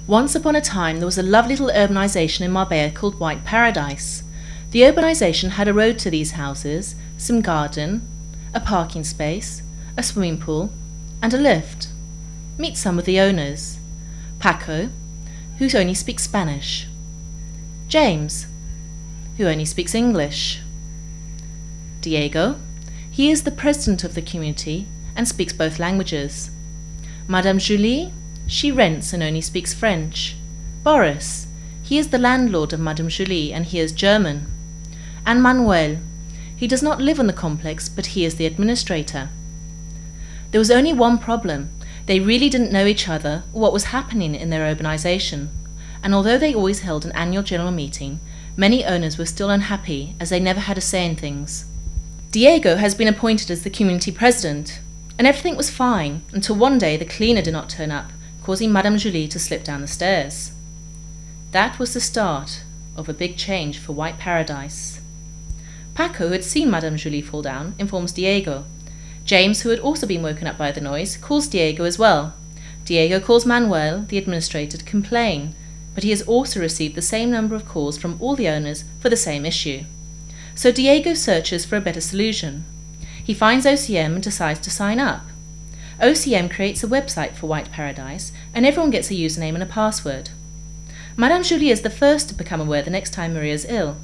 Once upon a time there was a lovely little urbanisation in Marbella called White Paradise. The urbanisation had a road to these houses, some garden, a parking space, a swimming pool, and a lift. Meet some of the owners. Paco, who only speaks Spanish. James, who only speaks English. Diego, he is the president of the community and speaks both languages. Madame Julie, she rents and only speaks French. Boris, he is the landlord of Madame Julie and he is German. And Manuel, he does not live on the complex but he is the administrator. There was only one problem. They really didn't know each other or what was happening in their urbanisation, and although they always held an annual general meeting, many owners were still unhappy as they never had a say in things. Diego has been appointed as the community president, and everything was fine until one day the cleaner did not turn up, causing Madame Julie to slip down the stairs. That was the start of a big change for White Paradise. Paco, who had seen Madame Julie fall down, informs Diego. James, who had also been woken up by the noise, calls Diego as well. Diego calls Manuel, the administrator, to complain, but he has also received the same number of calls from all the owners for the same issue. So Diego searches for a better solution. He finds OCM and decides to sign up. OCM creates a website for White Paradise and everyone gets a username and a password. Madame Julie is the first to become aware the next time Maria is ill.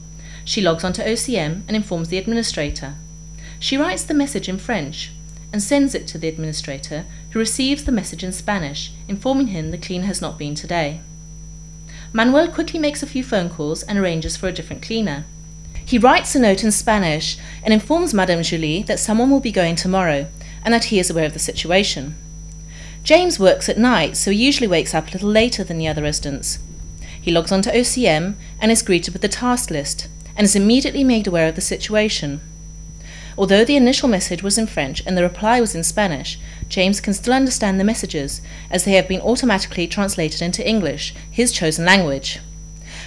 She logs onto OCM and informs the administrator. She writes the message in French and sends it to the administrator, who receives the message in Spanish, informing him the cleaner has not been today. Manuel quickly makes a few phone calls and arranges for a different cleaner. He writes a note in Spanish and informs Madame Julie that someone will be going tomorrow and that he is aware of the situation. James works at night, so he usually wakes up a little later than the other residents. He logs onto OCM and is greeted with the task list and is immediately made aware of the situation. Although the initial message was in French and the reply was in Spanish, James can still understand the messages as they have been automatically translated into English, his chosen language.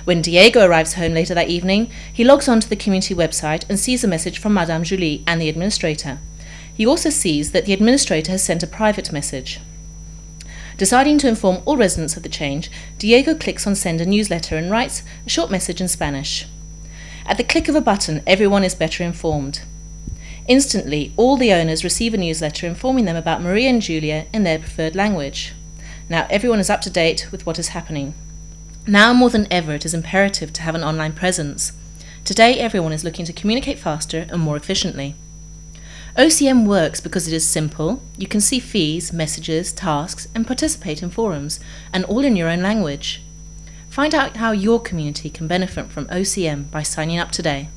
When Diego arrives home later that evening, he logs onto the community website and sees a message from Madame Julie and the administrator. He also sees that the administrator has sent a private message. Deciding to inform all residents of the change, Diego clicks on Send a Newsletter and writes a short message in Spanish. At the click of a button, everyone is better informed. Instantly, all the owners receive a newsletter informing them about Maria and Julia in their preferred language. Now everyone is up to date with what is happening. Now more than ever, it is imperative to have an online presence. Today, everyone is looking to communicate faster and more efficiently. OCM works because it is simple. You can see fees, messages, tasks, and participate in forums, and all in your own language. Find out how your community can benefit from OCM by signing up today.